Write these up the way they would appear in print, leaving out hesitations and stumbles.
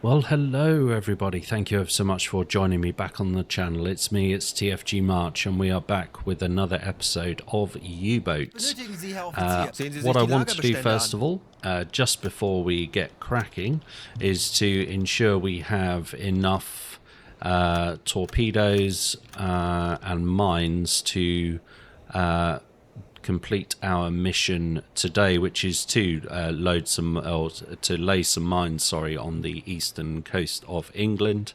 Well, hello everybody. Thank you ever so much for joining me back on the channel. It's me, it's TFG March, and we are back with another episode of U-Boat. What I want to do first of all, just before we get cracking, is to ensure we have enough torpedoes and mines to complete our mission today, which is to to lay some mines, on the eastern coast of England.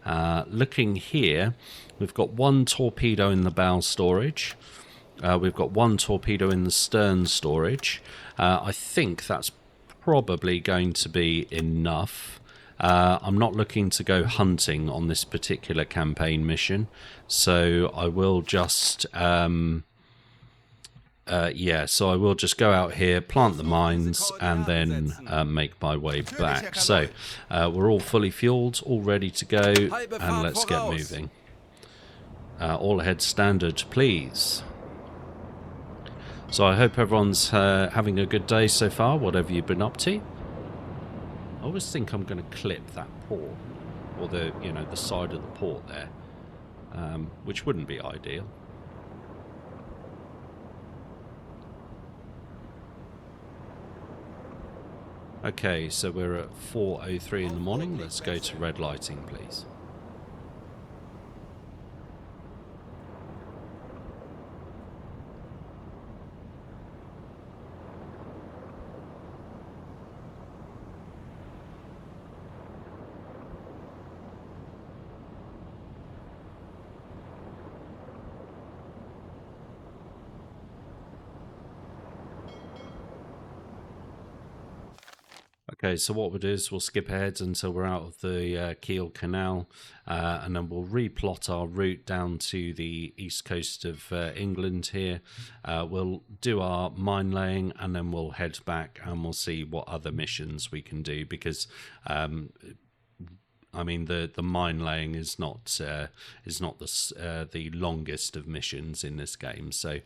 Looking here, we've got one torpedo in the bow storage. We've got one torpedo in the stern storage. I think that's probably going to be enough. I'm not looking to go hunting on this particular campaign mission, so I will just so I will just go out here, plant the mines, and then make my way back. So we're all fully fueled, all ready to go, and let's get moving. All ahead standard, please. So I hope everyone's having a good day so far, whatever you've been up to. I always think I'm going to clip that port, or the side of the port there, which wouldn't be ideal. Okay, so we're at 4:03 in the morning. Let's go to red lighting, please. Okay, so what we'll do is we'll skip ahead until we're out of the Kiel Canal, and then we'll replot our route down to the east coast of England here. We'll do our mine laying, and then we'll head back and we'll see what other missions we can do, because I mean the mine laying is not the longest of missions in this game. So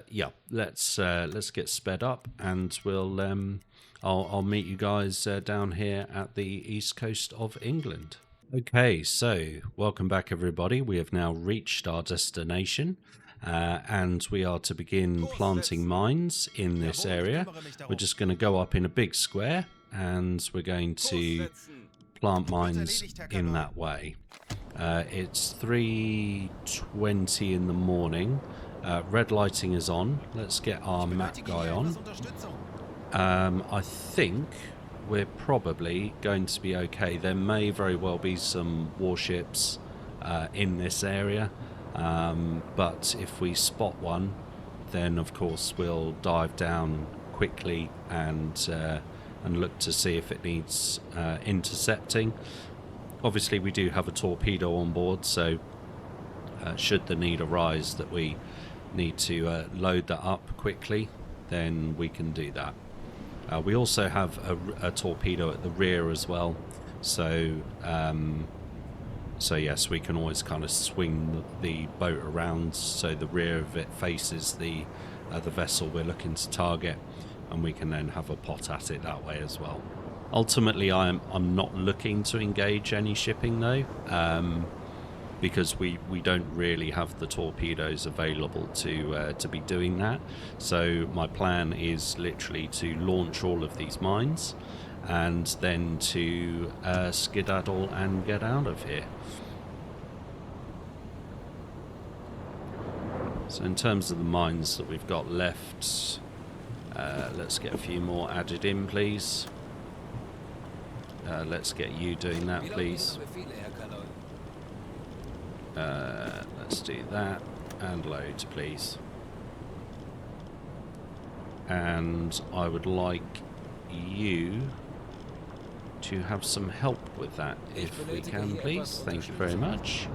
yeah, let's get sped up, and we'll I'll meet you guys down here at the east coast of England. Okay, so welcome back everybody. We have now reached our destination, and we are to begin planting mines in this area. We're just going to go up in a big square, and we're going to plant mines in that way. It's 3:20 in the morning. Red lighting is on. Let's get our map guy on. I think we're probably going to be okay. There may very well be some warships in this area, but if we spot one, then of course we'll dive down quickly and look to see if it needs intercepting. Obviously we do have a torpedo on board, so should the need arise that we need to load that up quickly, then we can do that. We also have a torpedo at the rear as well, so yes, we can always kind of swing the boat around so the rear of it faces the vessel we're looking to target, and we can then have a pot at it that way as well. Ultimately, I'm not looking to engage any shipping though, because we don't really have the torpedoes available to be doing that. So my plan is literally to launch all of these mines and then to skedaddle and get out of here. So in terms of the mines that we've got left, let's get a few more added in, please. Let's get you doing that, please. Let's do that, and load, please. And I would like you to have some help with that, if we can, please. Thank you very much.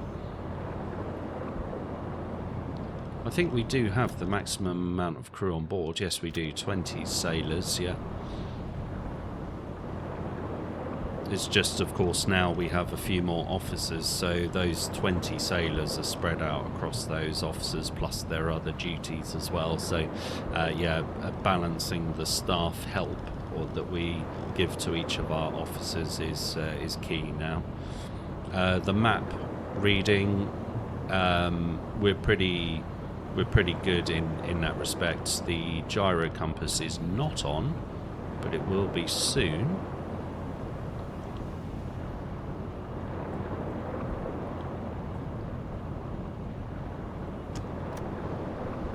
I think we do have the maximum amount of crew on board. Yes, we do. 20 sailors, yeah. It's just, of course, now we have a few more officers, so those 20 sailors are spread out across those officers, plus their other duties as well. So, yeah, balancing the staff help or that we give to each of our officers is key now. The map reading, we're pretty good in that respect. The gyro compass is not on, but it will be soon.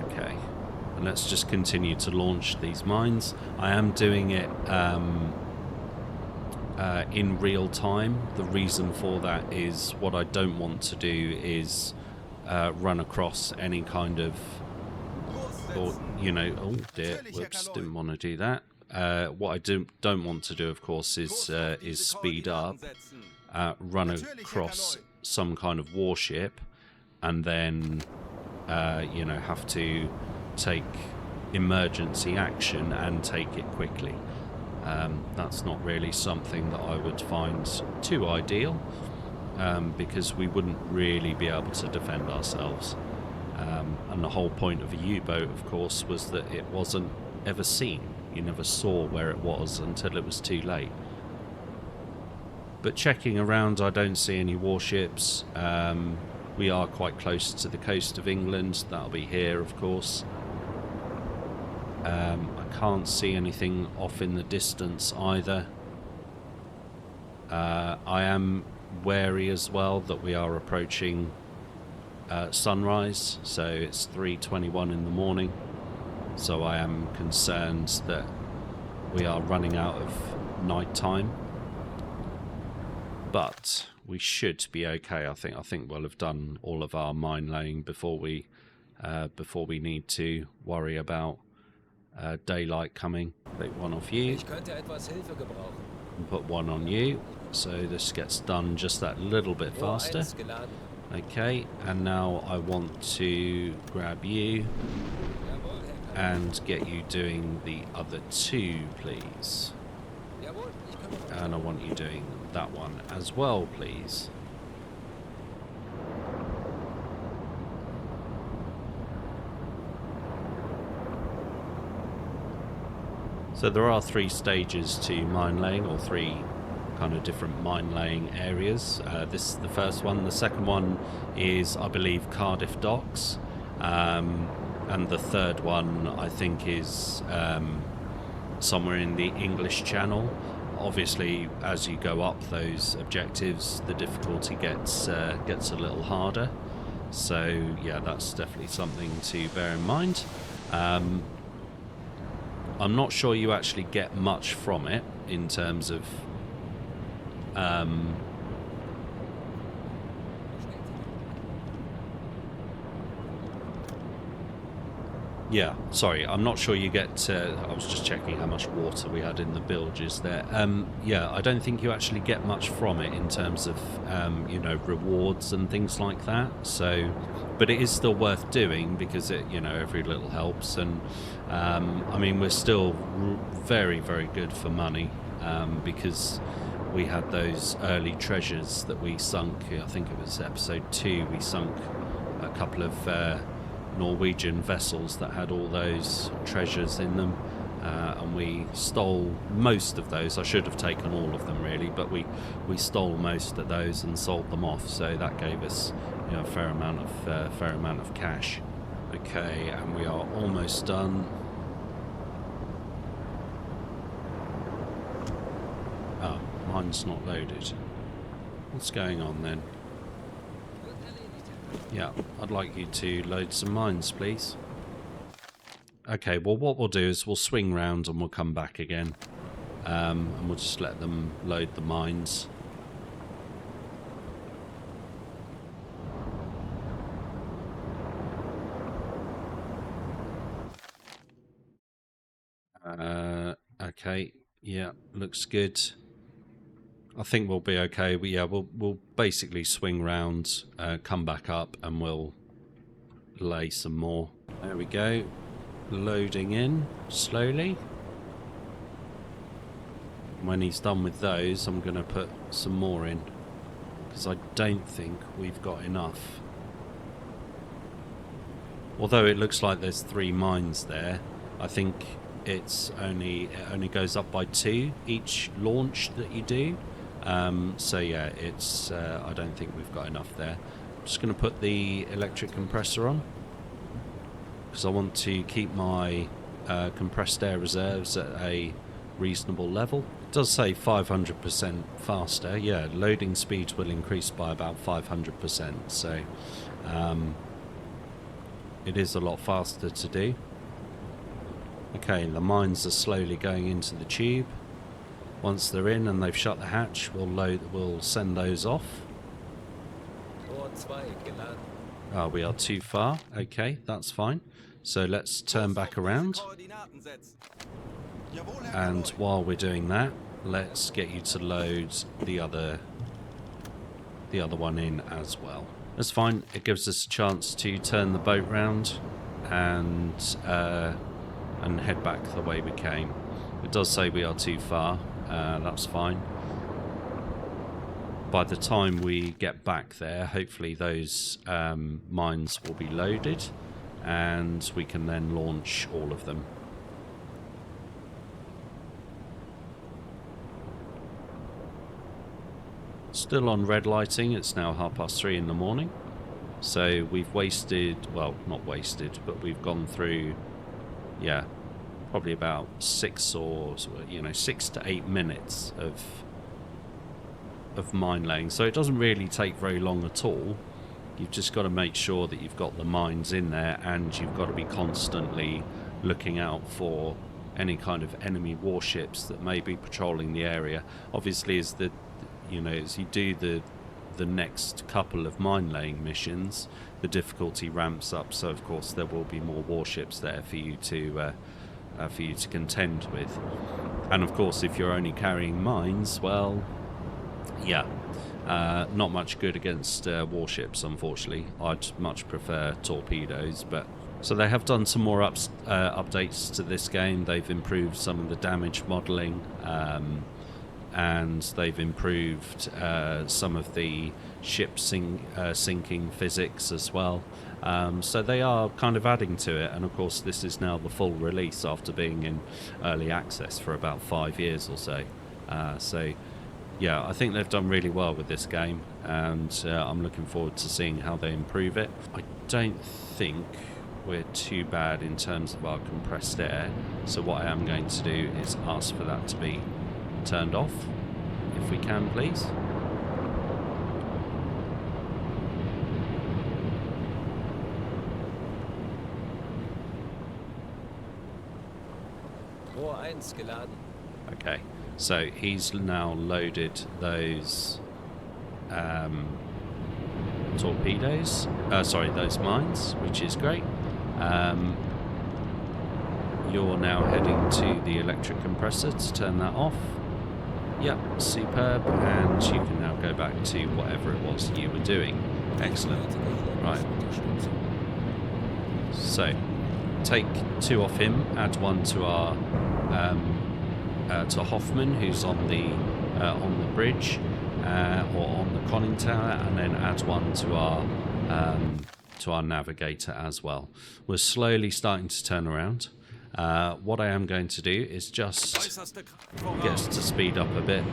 Okay, and let's just continue to launch these mines. I am doing it in real time. The reason for that is what I don't want to do is run across any kind of, or you know, oh dear, whoops, didn't want to do that. What I don't want to do, of course, is speed up, run across some kind of warship, and then you know, have to take emergency action and take it quickly. That's not really something that I would find too ideal, because we wouldn't really be able to defend ourselves. And the whole point of a U-boat, of course, was that it wasn't ever seen. You never saw where it was until it was too late. But checking around, I don't see any warships. We are quite close to the coast of England. That'll be here, of course. I can't see anything off in the distance either. I am wary as well that we are approaching sunrise, so it's 3:21 in the morning, so I am concerned that we are running out of night time, but we should be okay. I think we'll have done all of our mine laying before we need to worry about daylight coming. Take one off you and put one on you, so this gets done just that little bit faster. Okay, and now I want to grab you and get you doing the other two, please. And I want you doing that one as well, please. So there are 3 stages to mine laying, or 3 kind of different mine laying areas. This is the first one. The second one is, I believe, Cardiff Docks, and the third one I think is somewhere in the English Channel. Obviously, as you go up those objectives, the difficulty gets a little harder. So yeah, that's definitely something to bear in mind. I'm not sure you actually get much from it in terms of yeah, sorry, I'm not sure you get I was just checking how much water we had in the bilges there. Yeah, I don't think you actually get much from it in terms of you know, rewards and things like that. So, but it is still worth doing because it, you know, every little helps. And I mean, we're still very, very good for money, because we had those early treasures that we sunk. I think it was episode 2. We sunk a couple of Norwegian vessels that had all those treasures in them, and we stole most of those. I should have taken all of them really, but we stole most of those and sold them off, so that gave us, you know, a fair amount of cash. Okay, and we are almost done. Oh, mine's not loaded. What's going on then? Yeah, I'd like you to load some mines, please. Okay, well what we'll do is we'll swing round and we'll come back again. And we'll just let them load the mines. Okay, yeah, looks good. I think we'll be okay. But yeah, we'll basically swing round, come back up, and we'll lay some more. There we go. Loading in slowly. When he's done with those, I'm going to put some more in, because I don't think we've got enough. Although it looks like there's 3 mines there, I think it only goes up by 2 each launch that you do. So yeah, it's I don't think we've got enough there. I'm just going to put the electric compressor on because I want to keep my compressed air reserves at a reasonable level. It does say 500% faster. Yeah, loading speeds will increase by about 500%, so it is a lot faster to do. Okay, the mines are slowly going into the tube. Once they're in and they've shut the hatch, we'll send those off. Oh, we are too far. Okay, that's fine. So let's turn back around. And while we're doing that, let's get you to load the other one in as well. That's fine. It gives us a chance to turn the boat round and head back the way we came. It does say we are too far. That's fine. By the time we get back there, hopefully those mines will be loaded and we can then launch all of them. Still on red lighting. It's now 3:30 in the morning. So we've wasted, well, not wasted, but we've gone through, yeah, probably about 6 to 8 minutes of mine laying. So it doesn't really take very long at all. You've just got to make sure that you've got the mines in there, and you've got to be constantly looking out for any kind of enemy warships that may be patrolling the area. Obviously, as you do the next couple of mine laying missions, the difficulty ramps up, so of course there will be more warships there for you to contend with. And of course, if you're only carrying mines, well, yeah, not much good against warships, unfortunately. I'd much prefer torpedoes. But so they have done some more updates to this game. They've improved some of the damage modelling, and they've improved some of the ship sinking physics as well. So they are kind of adding to it, and of course this is now the full release after being in early access for about 5 years or so. So yeah, I think they've done really well with this game, and I'm looking forward to seeing how they improve it. I don't think we're too bad in terms of our compressed air, so what I am going to do is ask for that to be turned off, if we can, please. Okay, so he's now loaded those torpedoes, those mines, which is great. You're now heading to the electric compressor to turn that off. Yep, superb, and you can now go back to whatever it was you were doing. Excellent. Right. So, take 2 off him, add 1 to our to Hoffman, who's on the bridge or on the conning tower, and then add 1 to our navigator as well. We're slowly starting to turn around. What I am going to do is just get us to speed up a bit,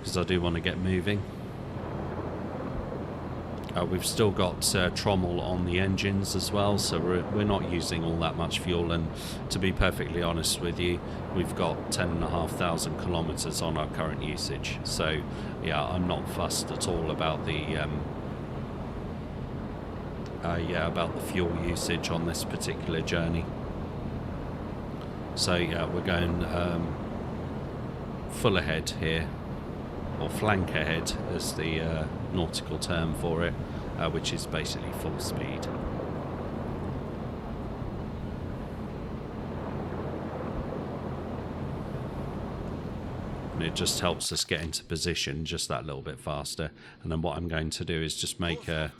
because I do want to get moving. We've still got trommel on the engines as well, so we're not using all that much fuel, and to be perfectly honest with you, we've got 10,500 kilometers on our current usage. So yeah, I'm not fussed at all about the fuel usage on this particular journey. So yeah, we're going full ahead here, or flank ahead as the nautical term for it, which is basically full speed. And it just helps us get into position just that little bit faster. And then what I'm going to do is just make a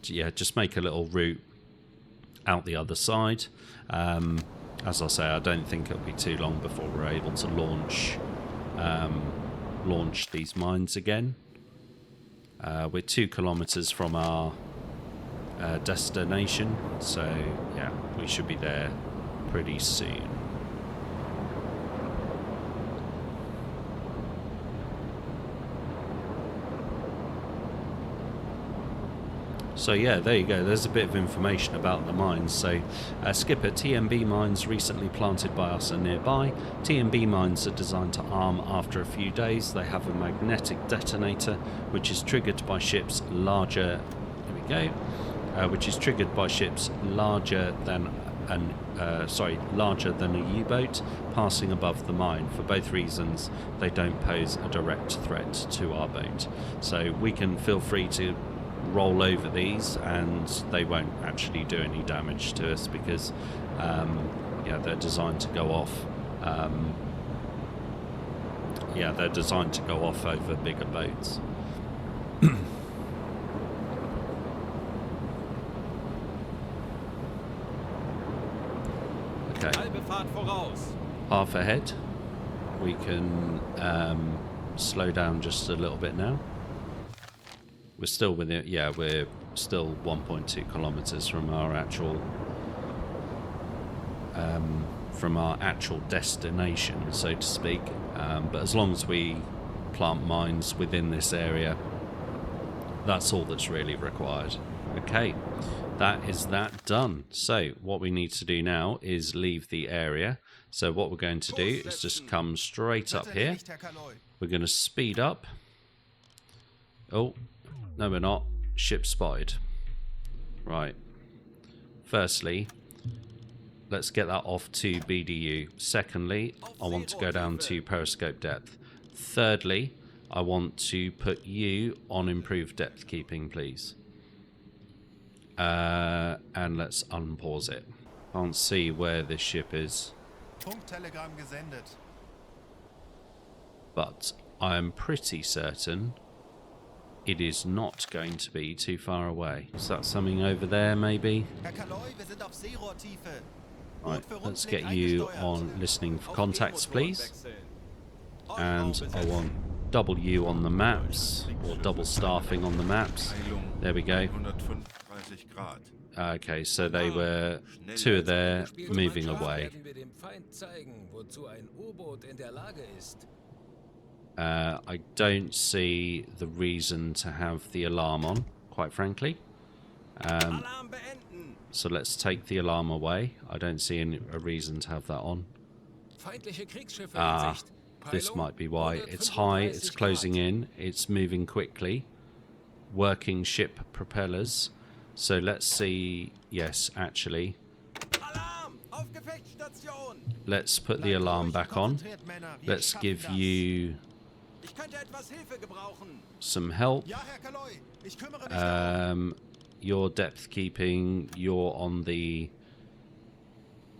just make a little route out the other side. As I say, I don't think it'll be too long before we're able to launch these mines again. We're 2 kilometers from our destination. So yeah, we should be there pretty soon. So yeah, there you go. There's a bit of information about the mines. So Skipper, TMB mines recently planted by us are nearby. TMB mines are designed to arm after a few days. They have a magnetic detonator which is triggered by ships larger. There we go. Which is triggered by ships larger than larger than a U-boat passing above the mine. For both reasons, they don't pose a direct threat to our boat. So we can feel free to roll over these and they won't actually do any damage to us because yeah, they're designed to go off they're designed to go off over bigger boats. Okay, half ahead. We can slow down just a little bit now. We're still within, yeah, we're still 1.2 kilometers from our actual destination, so to speak. But as long as we plant mines within this area, that's all that's really required. Okay, that is that done. So what we need to do now is leave the area. So what we're going to do is just come straight up here. We're going to speed up. Oh, no we're not. Ship spotted. Right. Firstly, let's get that off to BDU. Secondly, I want to go down to periscope depth. Thirdly, I want to put you on improved depth keeping, please. And let's unpause it. Can't see where this ship is. But I am pretty certain it is not going to be too far away. Is that something over there, maybe? Right, let's get you on listening for contacts, please. And I want W on the maps, or double staffing on the maps. There we go. Okay, so they were two there moving away. I don't see the reason to have the alarm on, quite frankly. So let's take the alarm away. I don't see a reason to have that on. This might be why. It's high, it's closing in, it's moving quickly. Working ship propellers. So let's see. Yes, actually. Let's put the alarm back on. Let's give you some help. Your depth keeping, you're on the...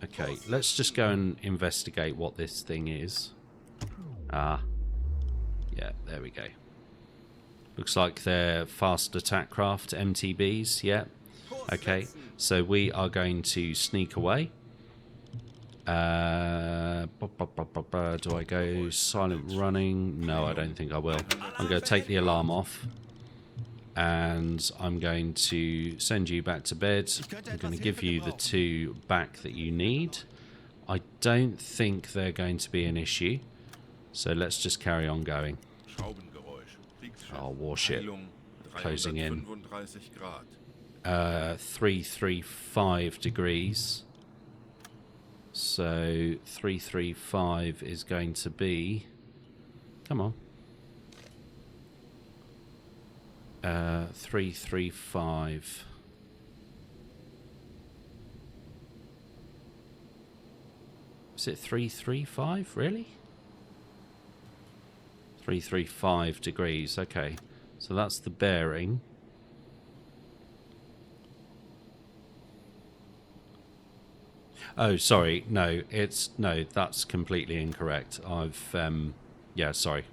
Okay, let's just go and investigate what this thing is. Yeah, there we go. Looks like they're fast attack craft, MTBs, yeah. Okay, so we are going to sneak away. Do I go silent running? No, I don't think I will. I'm going to take the alarm off. And I'm going to send you back to bed. I'm going to give you the 2 back that you need. I don't think they're going to be an issue. So let's just carry on going. Oh, warship. Closing in. 335 degrees. So 335 is going to be... Come on. 335. Is it 335? Really? 335 degrees. Okay, so that's the bearing. Oh, sorry. No, that's completely incorrect. Yeah, sorry.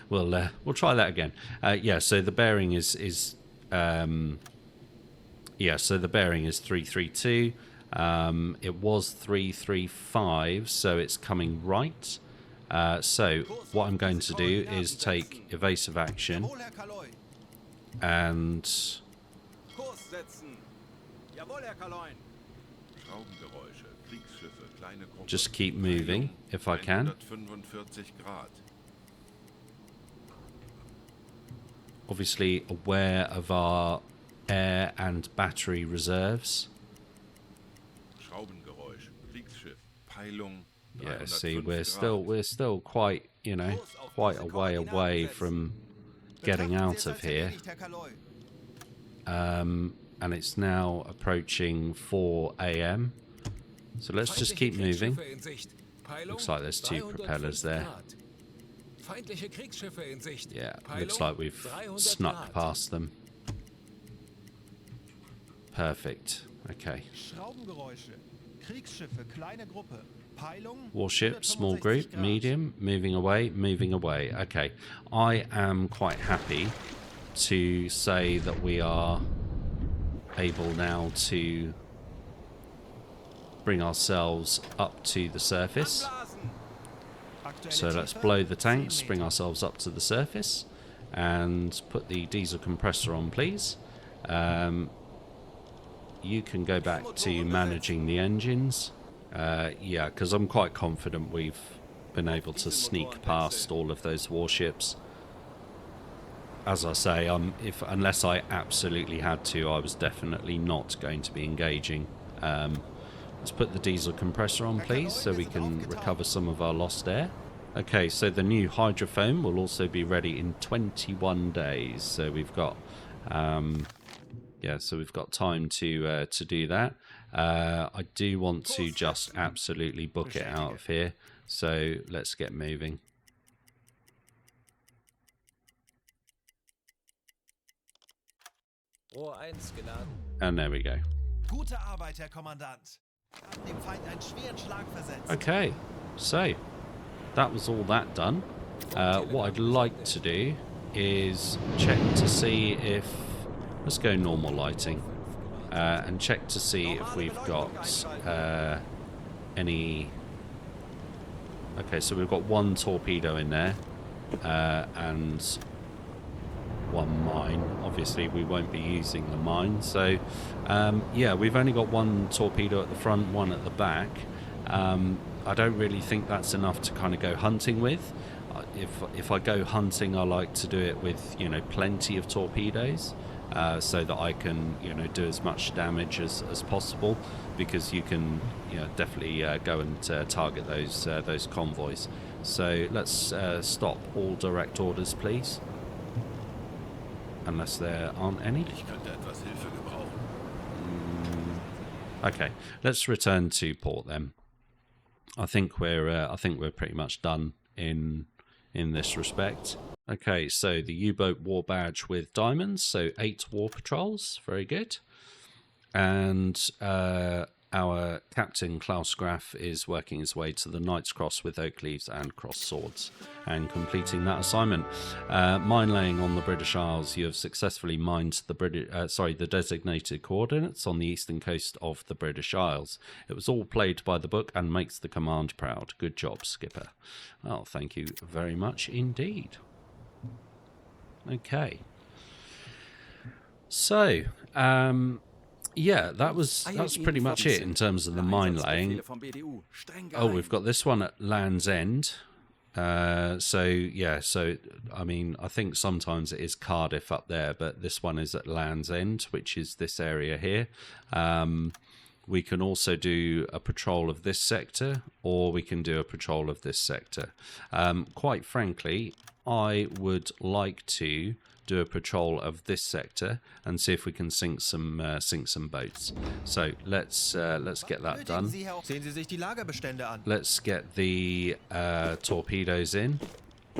We'll try that again. Yeah, so the bearing is 332. It was 335, so it's coming right. So what I'm going to do is take evasive action and Just keep moving if I can. Obviously aware of our air and battery reserves. Yeah, see, we're still quite, you know, quite a way away from getting out of here. And it's now approaching 4 AM. So let's just keep moving. Looks like there's 2 propellers there. Yeah, looks like we've snuck past them. Perfect. Okay. Warship, small group, medium, moving away, moving away. Okay. I am quite happy to say that we are able now to bring ourselves up to the surface. So let's blow the tanks, bring ourselves up to the surface, and put the diesel compressor on, please. You can go back to managing the engines. Yeah, because I'm quite confident we've been able to sneak past all of those warships. As I say, unless I absolutely had to, I was definitely not going to be engaging. Let's put the diesel compressor on, please, so we can recover some of our lost air. Okay, so the new hydrofoam will also be ready in 21 days. So we've got, yeah, so we've got time to do that. I do want to just absolutely book it out of here. So let's get moving. And there we go. Okay, so that was all that done. What I'd like to do is check to see if... Let's go normal lighting. And check to see if we've got any... Okay, so we've got 1 torpedo in there. And 1 mine. Obviously we won't be using the mine, so yeah, we've only got 1 torpedo at the front, 1 at the back. I don't really think that's enough to kind of go hunting with. If I go hunting, I like to do it with, you know, plenty of torpedoes, so that I can, you know, do as much damage as possible, because you can, you know, definitely go and target those convoys. So let's stop all direct orders, please. Unless there aren't any. Okay, let's return to port then. I think we're pretty much done in this respect. Okay, so the U-boat war badge with diamonds, so 8 war patrols, very good. And our captain Klaus Graf is working his way to the Knight's Cross with oak leaves and crossed swords and completing that assignment. Mine laying on the British Isles. You have successfully mined the designated coordinates on the eastern coast of the British Isles. It was all played by the book and makes the command proud. Good job, Skipper. Oh, thank you very much indeed. Okay. So, yeah, that's pretty much it in terms of the mine laying. Oh, we've got this one at Land's End. So yeah, so I mean, I think sometimes it is Cardiff up there, but this one is at Land's End, which is this area here. We can also do a patrol of this sector, or we can do a patrol of this sector. Quite frankly, I would like to do a patrol of this sector and see if we can sink some boats. So let's get that done. Let's get the torpedoes in.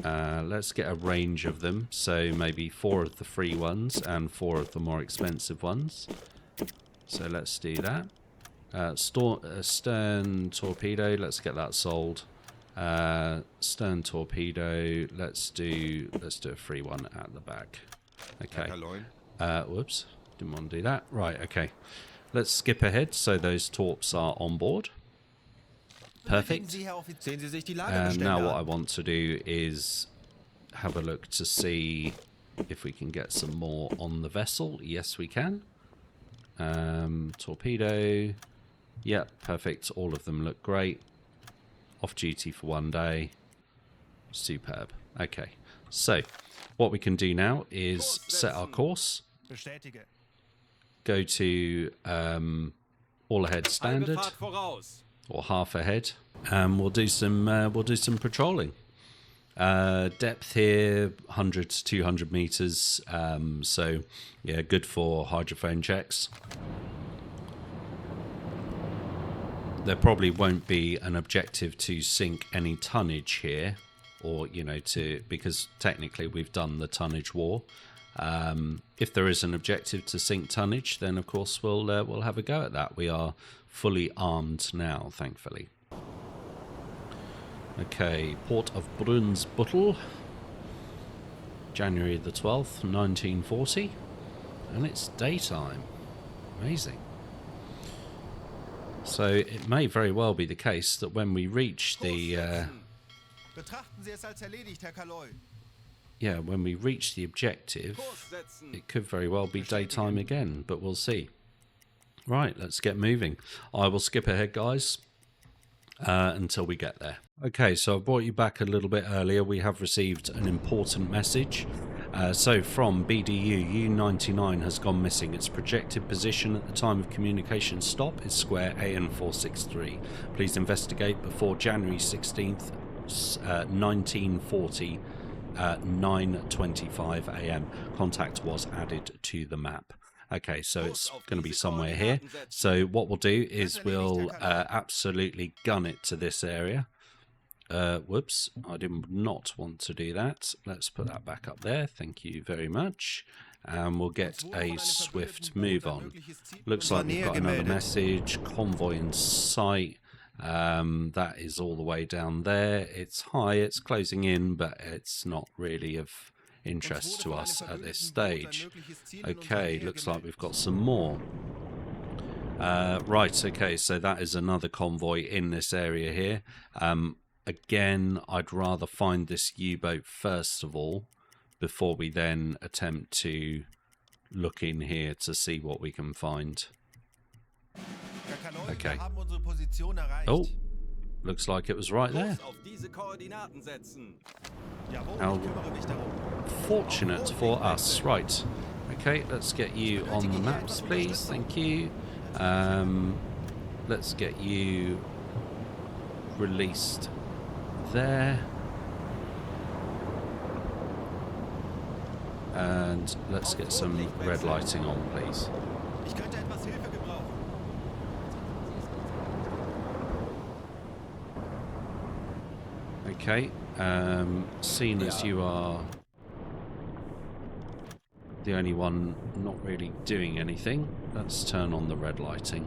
Let's get a range of them. So maybe 4 of the free ones and 4 of the more expensive ones. So let's do that. Stern torpedo. Let's get that sold. Stern torpedo. Let's do a free one at the back. Okay. Whoops, didn't want to do that. Right. Okay. Let's skip ahead. So those torps are on board. Perfect. And now what I want to do is have a look to see if we can get some more on the vessel. Yes, we can. Torpedo. Yep, perfect. All of them look great. Off duty for 1 day. Superb. Okay, so what we can do now is set our course. Go to all ahead standard or half ahead, and we'll do some patrolling. Depth here 100 to 200 meters. So yeah, good for hydrophone checks. There probably won't be an objective to sink any tonnage here, or because technically we've done the tonnage war. If there is an objective to sink tonnage, then of course we'll have a go at that. We are fully armed now, thankfully. Okay, Port of Brunsbüttel, January the 12th, 1940, and it's daytime. Amazing. So it may very well be the case that when we reach the when we reach the objective, it could very well be daytime again, but we'll see. Right, let's get moving. I will skip ahead, guys, until we get there. Okay, so I brought you back a little bit earlier. We have received an important message. So from BDU, U99 has gone missing. Its projected position at the time of communication stop is square AN463. Please investigate before January 16th, 1940, 9:25 AM. Contact was added to the map. Okay, so it's going to be somewhere here. So what we'll do is we'll absolutely gun it to this area. Whoops, I did not want to do that. Let's put that back up there. Thank you very much. And we'll get a swift move on. Looks like we've got another message. Convoy in sight. That is all the way down there. It's high, it's closing in, but it's not really of interest to us at this stage. Okay, looks like we've got some more. Right, okay, so that is another convoy in this area here. Again, I'd rather find this U-boat first of all, before we then attempt to look in here to see what we can find. Okay. Oh, looks like it was right there. How fortunate for us. Right. Okay, let's get you on the maps, please. Thank you. Let's get you released there. And let's get some red lighting on, please. Okay, seeing as you are the only one not really doing anything, let's turn on the red lighting.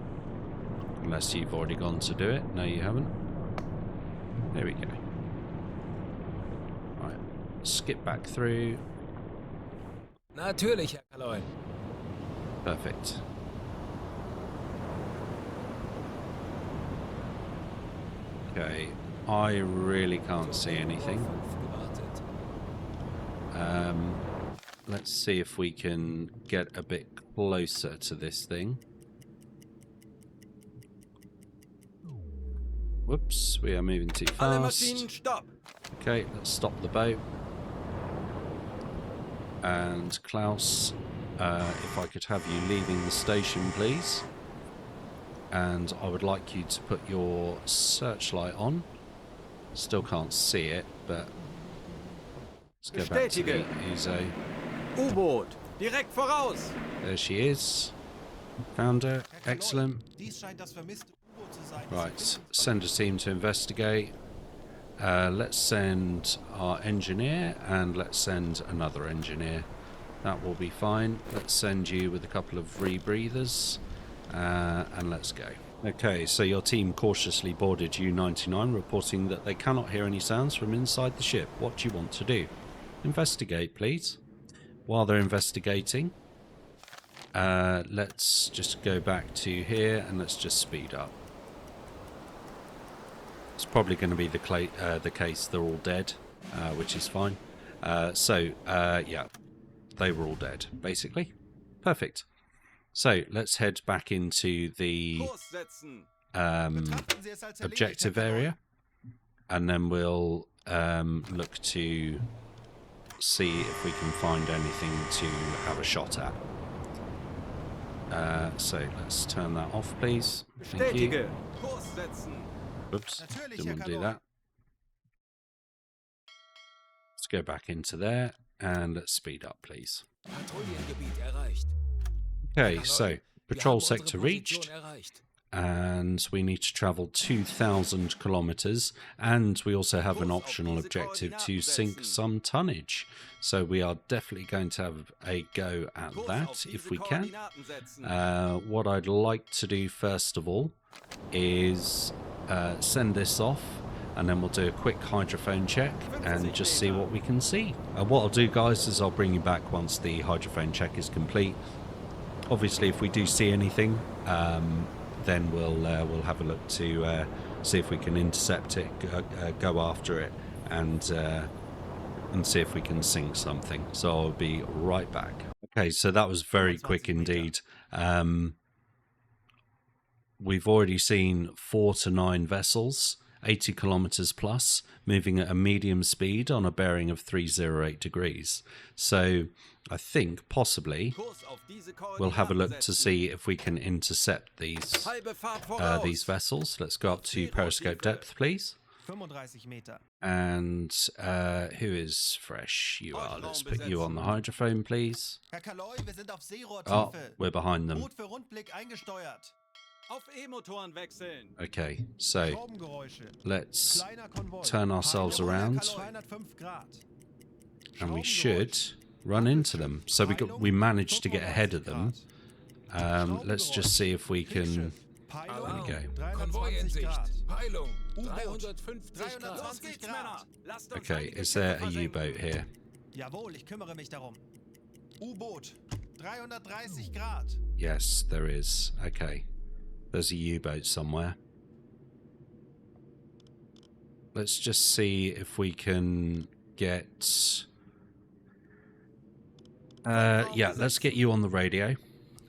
Unless you've already gone to do it. No, you haven't. There we go. Right, skip back through. Natürlich, Herr Kaloy. Perfect. Okay, I really can't see anything. Let's see if we can get a bit closer to this thing. Whoops, we are moving too fast. Okay, let's stop the boat. And Klaus, if I could have you leaving the station, please. And I would like you to put your searchlight on. Still can't see it, but let's go back to the Uso. U-Boot, direkt voraus. There she is. Found her. Excellent. Right, send a team to investigate. Let's send our engineer, and let's send another engineer. That will be fine. Let's send you with a couple of rebreathers, and let's go. Okay, so your team cautiously boarded U99, reporting that they cannot hear any sounds from inside the ship. What do you want to do? Investigate, please. While they're investigating, let's just go back to here, and let's just speed up. It's probably going to be the case they're all dead, which is fine. Yeah, they were all dead, basically. Perfect. So let's head back into the Kurs setzen. Betrachten Sie es als erledigt, objective Herr Kaloi. area, and then we'll look to see if we can find anything to have a shot at. So let's turn that off, please. Thank you. Bestätige. Kurs setzen. Oops, Natürlich, didn't Herr want to do Kaloi. that. Let's go back into there and let's speed up, please. Patrouillengebiet erreicht. Okay, so Wir patrol haben unsere sector Position reached, erreicht. and we need to travel 2,000 kilometers, and we also have an optional objective to sink some tonnage. So we are definitely going to have a go at Kurs that auf if diese we can. Koordinaten setzen. What I'd like to do first of all is send this off, and then we'll do a quick hydrophone check and just see what we can see. What I'll do, guys, is I'll bring you back once the hydrophone check is complete. Obviously, if we do see anything, then we'll have a look to see if we can intercept it, go after it, and see if we can sink something. So I'll be right back. Okay, so that was very quick indeed. We've already seen 4 to 9 vessels, 80 kilometers plus, moving at a medium speed on a bearing of 308 degrees. So I think possibly Kurs auf diese we'll have a look Koordinaten to setzen. see if we can intercept these Halbe Fahrt voraus. these vessels. Let's go up to periscope depth, please. 35 Meter. And who is fresh? You are. Let's put you on the hydrophone, please. Herr Kaloi, wir sind auf Oh, Seerohrtiefe. we're behind them. Boot für Rundblick eingesteuert. Auf E-Motoren wechseln. Okay, so Schraubengeräusche. let's Kleiner Konvoi. turn ourselves around, 205 Grad. and we should run into them. So we managed to get ahead of them. Let's just see if we can. Peilung, There we go. Konvoi in 320 Sicht. Grad. Peilung U-Boot. 350 Grad. Los geht's, Männer. Lasst uns Okay, einige is there Schiffe a versenken. U-boat here? Jawohl, ich kümmere mich darum. U-Boot. 330 Grad. Yes, there is. Okay, there's a U-boat somewhere. Let's just see if we can get. Yeah, let's get you on the radio.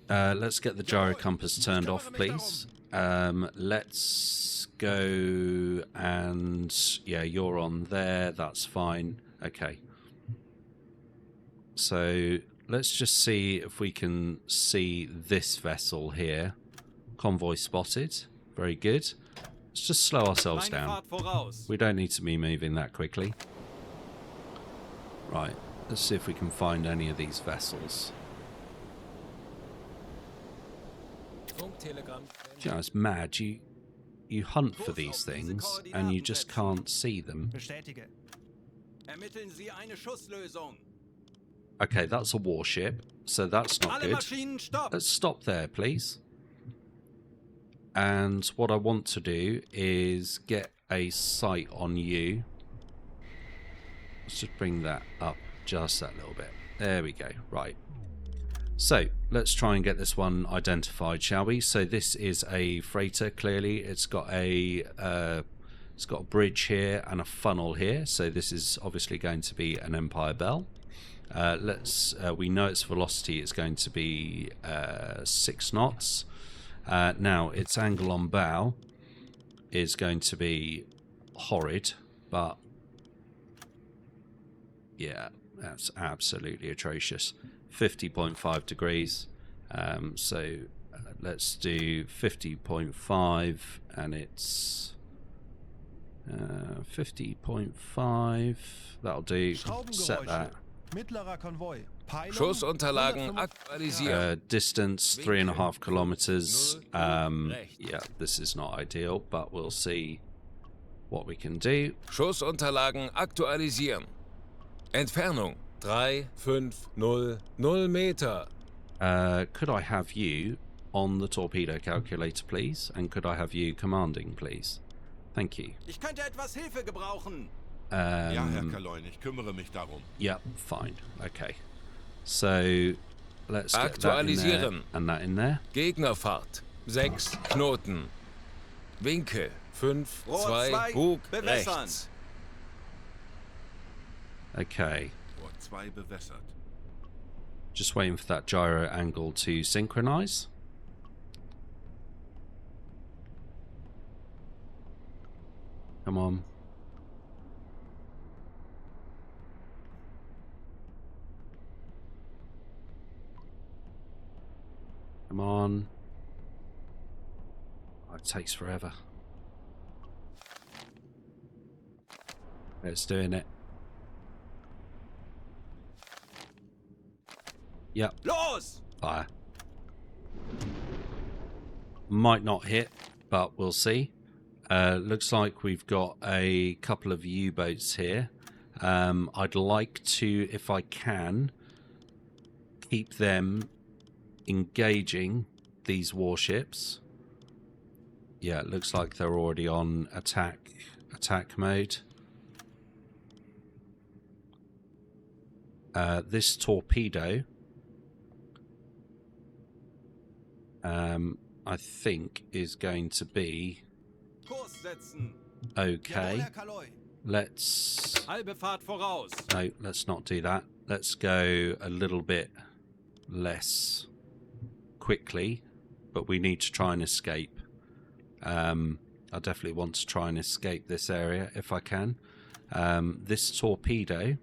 Let's get the gyro compass turned off, please. Let's go, and yeah, you're on there. That's fine. Okay. So let's just see if we can see this vessel here. Convoy spotted. Very good. Let's just slow ourselves Meine down. Fahrt voraus. We don't need to be moving that quickly. Right, let's see if we can find any of these vessels. Funktelegramm. You know, it's mad. You hunt for these things and you just can't see them. Bestätige. Ermitteln Sie eine Schusslösung. Okay, that's a warship, so that's not Alle good. Maschinen stopp. Let's stop there, please. And what I want to do is get a sight on you. Let's just bring that up just that little bit. There we go. Right. So let's try and get this one identified, shall we? So this is a freighter. Clearly, it's got a bridge here and a funnel here. So this is obviously going to be an Empire Bell. We know its velocity is going to be 6 knots. Now its angle on bow is going to be horrid, but yeah, that's absolutely atrocious. 50.5 degrees. So let's do 50.5, and it's 50.5. That'll do. Set that. Mittlerer Konvoi. Peilung. Schussunterlagen 105 aktualisieren. Distance 3.5 kilometers. Rechts. Yeah, this is not ideal, but we'll see what we can do. Schussunterlagen aktualisieren. Entfernung 3500 Meter. Could I have you on the torpedo calculator, please? And could I have you commanding, please? Thank you. Ich könnte etwas Hilfe gebrauchen. Ja, Herr Kaloin, ich kümmere mich darum. Yep, fine. Okay. So let's get that in there Aktualisieren. and that in there. Gegnerfahrt 6 Knoten. Winkel 5, Rohr 2, zwei, Bug bewässern. rechts. Okay. Rohr 2 bewässert. Just waiting for that gyro angle to synchronize. Come on. Come on. Oh, it takes forever. It's doing it. Yep. Los! Fire. Might not hit, but we'll see. Looks like we've got a couple of U-boats here. I'd like to, if I can, keep them engaging these warships. Yeah, it looks like they're already on attack mode. This torpedo, I think, is going to be Kurs setzen. okay. Jawohl, Herr Kaloi. Let's Halbe Fahrt voraus. no, let's not do that. Let's go a little bit less quickly, but we need to try and escape. I definitely want to try and escape this area if I can. This torpedo,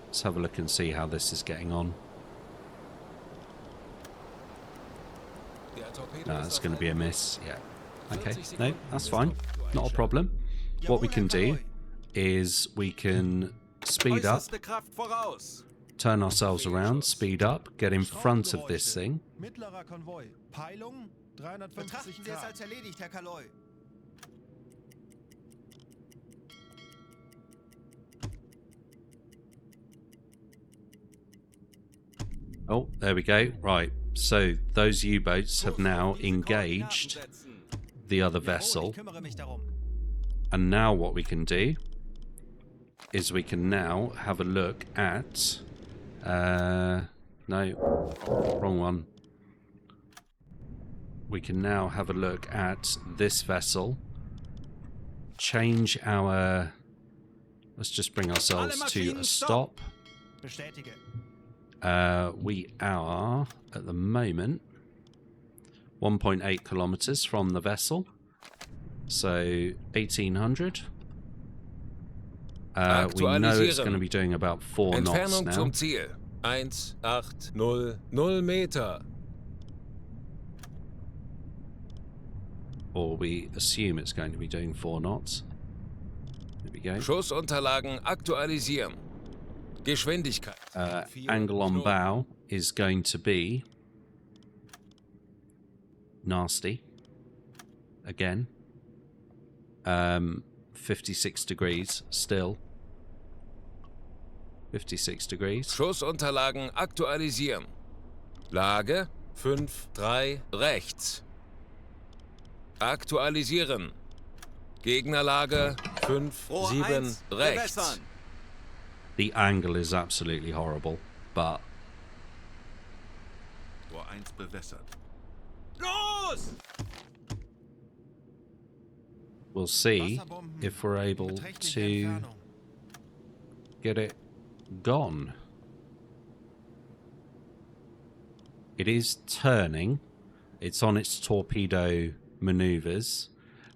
let's have a look and see how this is getting on. No, it's going to be a miss. Yeah. Okay. No, that's fine. Not a problem. What we can do is we can speed up, Äußerste Kraft voraus. turn ourselves around, speed up, get in front of this thing. Mittlerer Konvoi. Peilung 350 Betrachten Sie es Grad. als erledigt, Herr Kaloi. Oh, there we go. Right. So those U-boats have now engaged the other Jawohl, vessel. ich kümmere mich darum. And now what we can do is we can now have a look at... no, wrong one. We can now have a look at this vessel. Change our... Let's just bring ourselves to a stop. Bestätige. We are, at the moment, 1.8 kilometers from the vessel. So, 1800. We know it's going to be doing about 4 knots Entfernung now. zum Ziel. 180 Meter. Or we assume it's going to be doing 4 knots. There we go. Schussunterlagen aktualisieren. Geschwindigkeit. Angle on bow is going to be nasty. Again. 56 degrees still. 56 degrees. Schussunterlagen aktualisieren. Lage 5-3 rechts. Aktualisieren. Gegnerlage 5-7 Rohr 1, rechts. bewässern. The angle is absolutely horrible, but Rohr 1 bewässert. Los! we'll see Wasserbomben if we're in able beträchtlicher to Entfernung. get it gone. It is turning. It's on its torpedo maneuvers.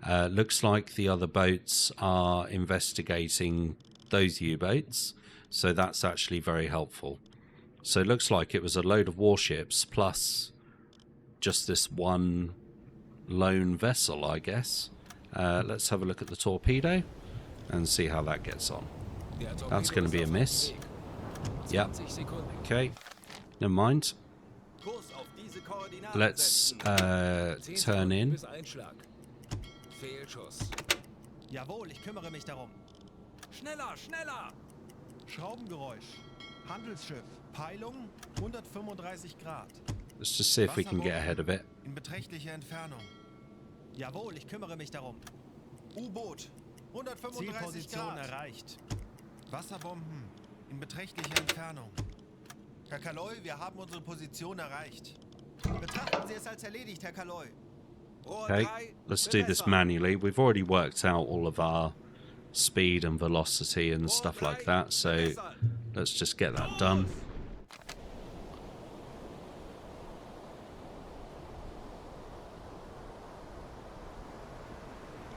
Looks like the other boats are investigating those U-boats, so that's actually very helpful. So it looks like it was a load of warships plus just this one lone vessel, I guess. Let's have a look at the torpedo and see how that gets on. That's going to be a miss. Yep. Okay. Never mind. Kurs auf diese Koordinaten Let's setzen. turn in. Bis Einschlag. Fehlschuss. Jawohl, ich kümmere mich darum. Schneller, schneller! Schraubengeräusch. Handelsschiff. Peilung 135 Grad. Let's just see if we can get ahead of it. In beträchtlicher Entfernung. Jawohl, ich kümmere mich darum. U-Boot 135 Zielposition Grad. erreicht. Wasserbomben in beträchtlicher Entfernung. Herr Kaloi, wir haben unsere Position erreicht. Betrachten Sie es als erledigt, Herr Kaloi. Rohr Okay, 3, let's do this bewässern. manually. We've already worked out all of our speed and velocity and stuff like that, so let's just get that done.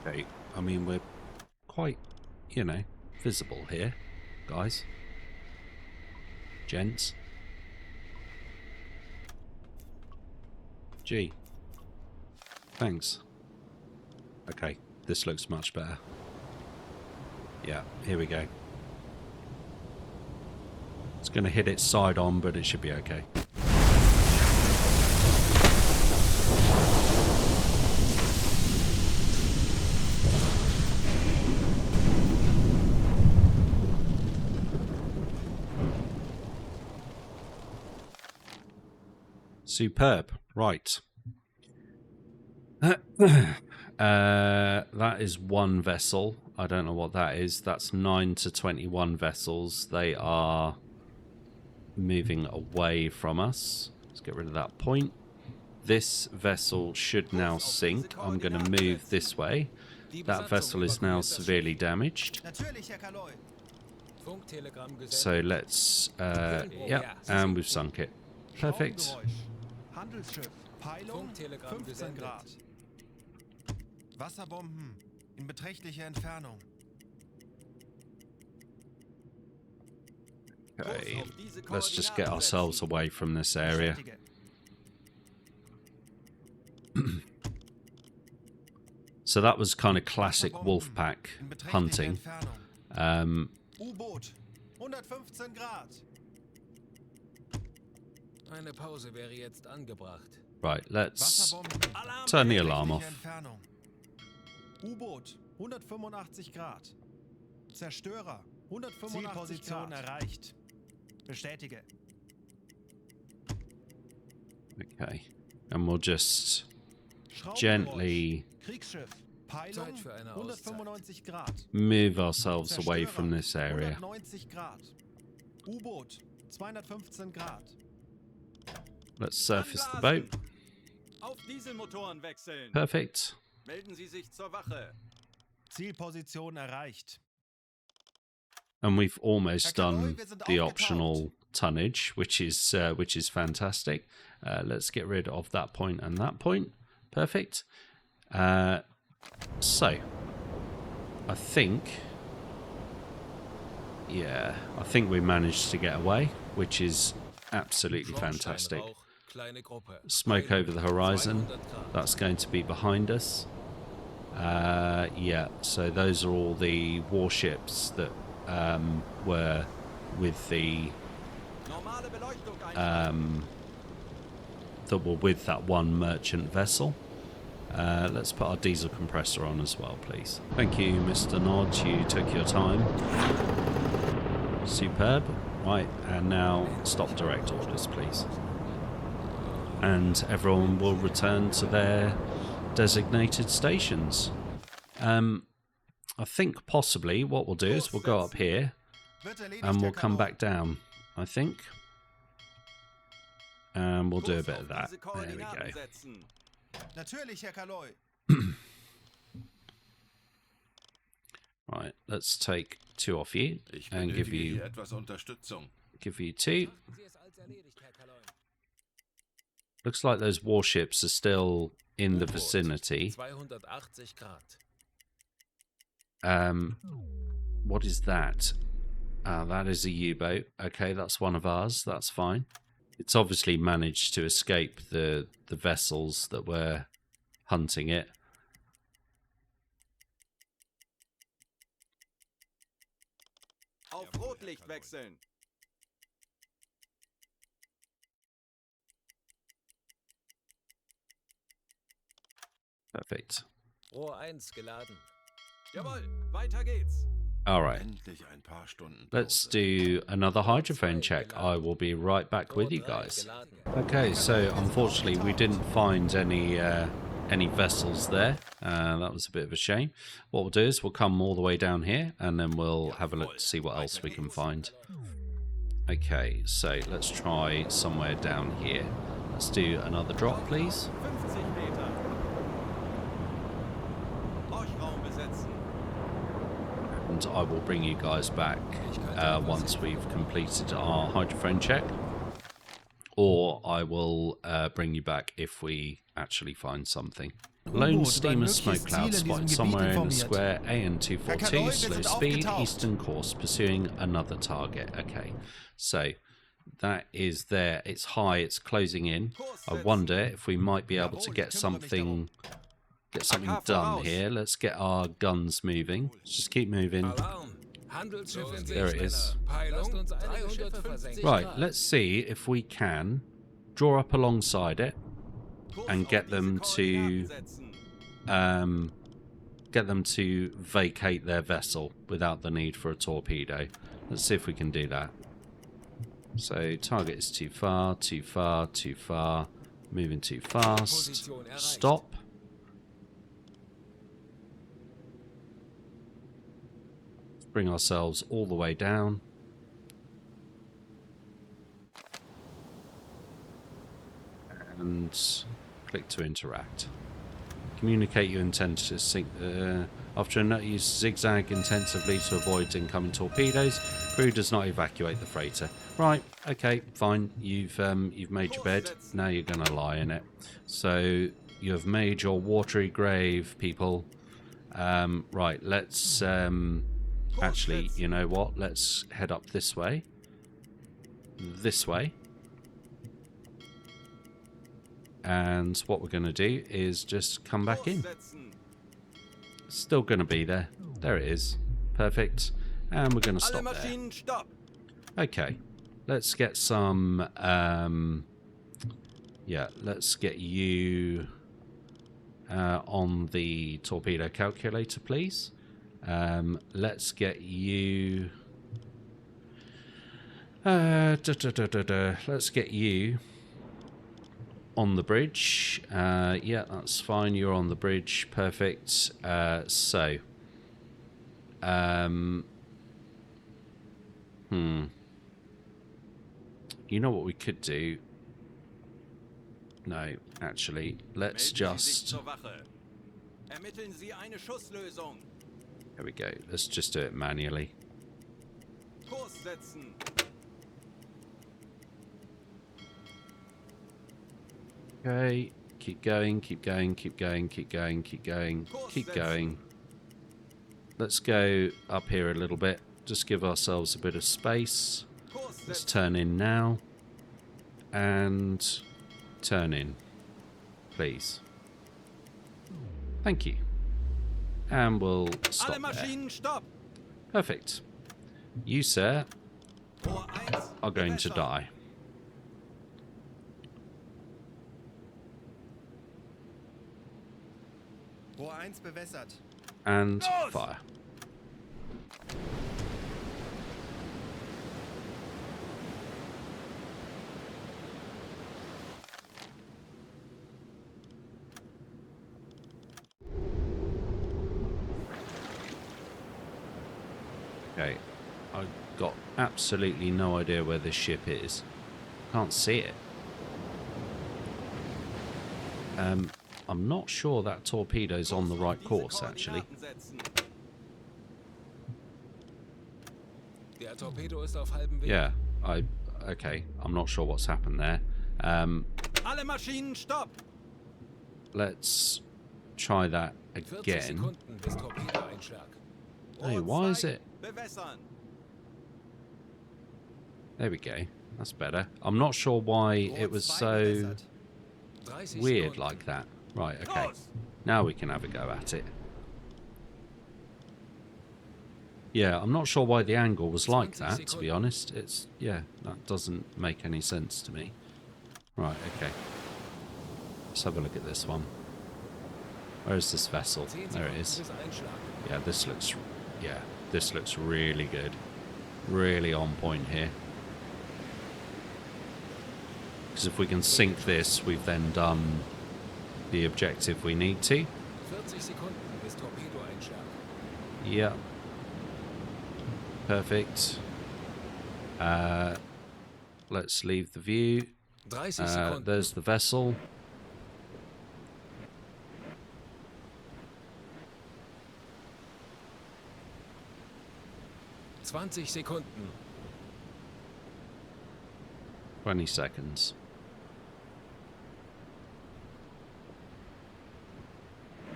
Okay, I mean, we're quite, you know, visible here, guys. Gents. Gee. Thanks. Okay, this looks much better. Yeah, here we go. It's going to hit its side on, but it should be okay. Superb. Right. That is one vessel. I don't know what that is. That's 9 to 21 vessels. They are moving away from us. Let's get rid of that point. This vessel should now sink. I'm going to move this way. That vessel is now severely damaged. So let's... yeah, and we've sunk it. Perfect. Handelsschiff. Peilung 15 Grad. Wasserbomben in beträchtlicher Entfernung. Okay, let's just get ourselves away from this area. So that was kind of classic Wolfpack hunting. U-Boot 115 Grad. Eine Pause wäre jetzt angebracht. Right, let's turn the alarm off. U-Boot 185 Grad. Zerstörer 185 Zielposition erreicht. Bestätige. Okay, and we'll just gently Kriegsschiff. Peilung 195 Grad. move ourselves away from this area. 190 Grad. U-Boot 215 Grad. Let's surface the boat. Auf Dieselmotoren wechseln. Perfect. Melden Sie sich zur Wache. Zielposition erreicht. And we've almost done the optional tonnage, which is fantastic. Let's get rid of that point and that point. Perfect. So, I think we managed to get away, which is absolutely fantastic. Smoke over the horizon. That's going to be behind us. Yeah, so those are all the warships that were with the that one merchant vessel. Let's put our diesel compressor on as well, please. Thank you, Mr. Nod. You took your time. Superb. Right, and now stop direct orders, please. And everyone will return to their designated stations. I think possibly what we'll do is we'll go up here and we'll come back down, I think. And we'll do a bit of that. There we go. Natürlich, Herr Kaloi. Right, let's take 2 off you Ich and give benötige you hier etwas Unterstützung. 2. Looks like those warships are still in the vicinity. 280 Grad. What is that? That is a U-boat. Okay, that's one of ours. That's fine. It's obviously managed to escape the vessels that were hunting it. Auf Rotlicht wechseln. Perfect. Rohr 1 geladen. Jawohl, weiter geht's. All right. Endlich ein paar Stunden Let's Pause. do another hydrophone check. I will be right back with you guys. Okay, so unfortunately we didn't find any vessels there. That was a bit of a shame. What we'll do is we'll come all the way down here and then we'll have a look to see what else we can find. Okay, so let's try somewhere down here. Let's do another drop, please. 50 Meter. Leuchtraum besetzen. And I will bring you guys back once we've completed our hydrophone check. Or I will bring you back if we actually find something. Lone U-Boot steamer über ein smoke mögliches cloud Ziel in spotted diesem somewhere Gebiet in the informiert. square Herr AN242, Kaloi, wir slow sind speed, aufgetaucht. eastern course, pursuing another target. Okay, so that is there. It's high, it's closing in. I wonder if we might be able to get something done here. Let's get our guns moving. Let's just keep moving. Alarm! Handelsschiff in There Sicht. it is. Lasst uns einige Schiffe versenken. Right, let's see if we can draw up alongside it Kurs and auf get diese them Koordinaten to vacate their vessel without the need for a torpedo. Let's see if we can do that. So target is too far, too far, too far, moving too fast. Position erreicht. Stop. Bring ourselves all the way down. And click to interact. Communicate you intend to sink. After a note, use zigzag intensively to avoid incoming torpedoes. Crew does not evacuate the freighter. Right. Okay. Fine. You've made your bed. Now you're gonna lie in it. So you have made your watery grave, people. Right. Let's actually. You know what? Let's head up this way. This way. And what we're going to do is just come back in. Still going to be there. There it is. Perfect. And we're going to Alle stop there. Maschinen stopp. Okay. Let's get some... yeah, let's get you on the torpedo calculator, please. Let's get you... Let's get you... on the bridge. Yeah, that's fine. You're on the bridge. Perfect. So. You know what we could do? No, actually. Let's Melden Sie sich just... zur Wache. Ermitteln Sie eine Schusslösung. There we go. Let's just do it manually. Kurs setzen. Okay. Keep going, keep going, keep going, keep going, keep going, keep going. Let's go up here a little bit. Just give ourselves a bit of space. Kurs Let's setzen. turn in now. And turn in. Please. Thank you. And we'll Alle stop there. Maschinen stopp. Perfect. You, sir, Rohr 1. are going to bewässern. die. Rohr 1 bewässert. And fire. Okay, I've got absolutely no idea where this ship is. Can't see it. I'm not sure that torpedo's on the right course, actually. Koordinaten setzen. Der Torpedo ist auf halbem Weg. Yeah, okay, I'm not sure what's happened there. Alle Maschinen stopp. Let's try that 40 again. Sekunden bis Torpedoeinschlag. Hey, Rohr why is 2. it... Bewässern. There we go. That's better. I'm not sure why Rohr it was 2 so bewässert. 30 weird Sekunden. like that. Right, okay. Los. Now we can have a go at it. Yeah, I'm not sure why the angle was like 20 that, to be honest. It's, yeah, that doesn't make any sense to me. Right, okay. Let's have a look at this one. Where is this vessel? 10 There it Sekunden is. bis Einschlag. Yeah, this looks really good. Really on point here. Because if we can sink this, we've then done the objective we need to. 40 Sekunden bis Torpedoeinschlag. Yeah. Perfect. Let's leave the view. 30 Sekunden. There's the vessel. Zwanzig Sekunden. 20 seconds.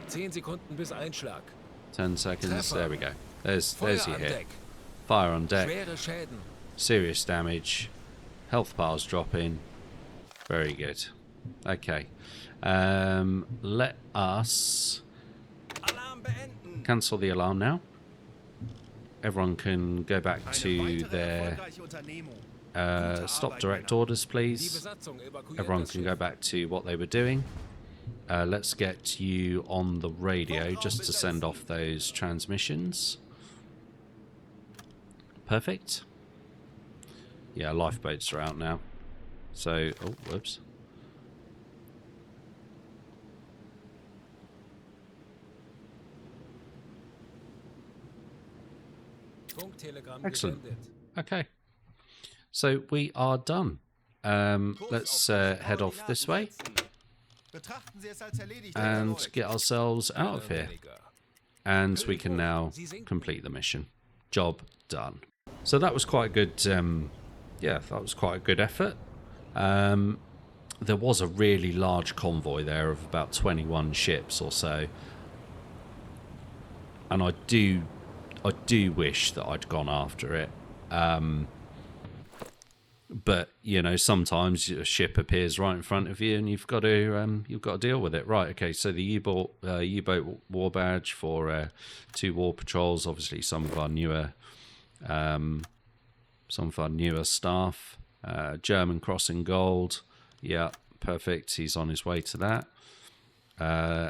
10 Sekunden bis Einschlag. 10 seconds. There we go. There's Feuer your an hit. Deck. Fire on deck. Schwere Schäden. Serious damage. Health bars dropping. Very good. Okay. Let us Alarm beenden. cancel the alarm now. Everyone can go back Eine to weitere their erfolgreiche Unternehmung. stop direct orders, Die please. Besatzung evakuiert Everyone das can Schiff. go back to what they were doing. Let's get you on the radio just to send off those transmissions. Perfect. Yeah, lifeboats are out now. So, oh, whoops. Funktelegramm Excellent. gesendet. Okay. So we are done. Let's head off this way Betrachten Sie es als erledigt. and Herr get ourselves out of here. Weniger. And we can now complete the mission. Job done. So that was quite a good, yeah, that was quite a good effort. There was a really large convoy there of about 21 ships or so. And I do wish that I'd gone after it. But you know, sometimes a ship appears right in front of you, and you've got to deal with it. Right? Okay. So the U-boat war badge for 2 war patrols. Obviously, some of our newer staff. German crossing gold. Yeah, perfect. He's on his way to that.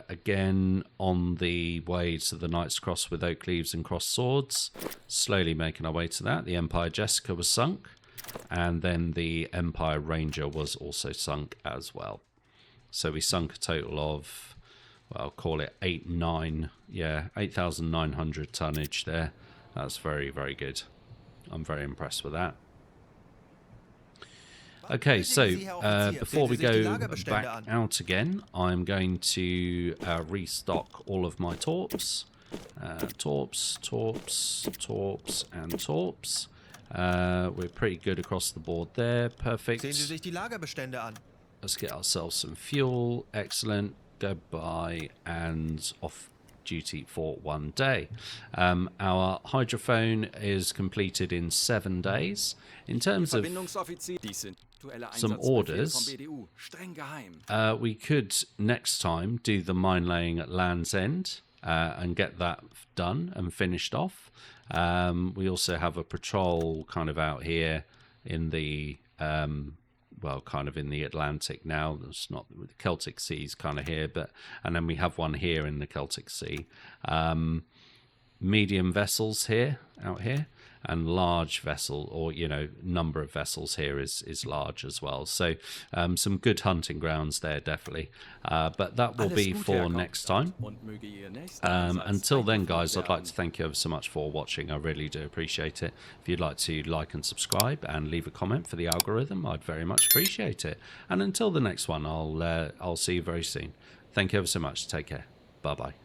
Again, on the way to the Knight's Cross with oak leaves and crossed swords. Slowly making our way to that. The Empire Jessica was sunk. And then the Empire Ranger was also sunk as well. So we sunk a total of, well, call it 8,900 tonnage there. That's very, very good. I'm very impressed with that. Okay, so before we go back out again, I'm going to restock all of my torps. Torps, and torps. We're pretty good across the board there. Perfect. Sehen Sie sich die Lagerbestände an. Let's get ourselves some fuel. Excellent. Goodbye and off duty for 1 day. Our hydrophone is completed in 7 days. In terms of Verbindungsoffizier. Dies sind aktuelle some Einsatzbefehle orders. vom BDU. Streng geheim. We could next time do the mine laying at Land's End and get that done and finished off. We also have a patrol kind of out here in the well, kind of in the Atlantic now. It's not the Celtic Sea's kind of here, and then we have one here in the Celtic Sea. Medium vessels here, out here, and large vessel, or number of vessels here is large as well. So some good hunting grounds there, definitely. But that will be for next time. Until then, guys, I'd like to thank you ever so much for watching. I really do appreciate it. If you'd like to like and subscribe and leave a comment for the algorithm, I'd very much appreciate it. And until the next one, I'll see you very soon. Thank you ever so much. Take care. Bye bye.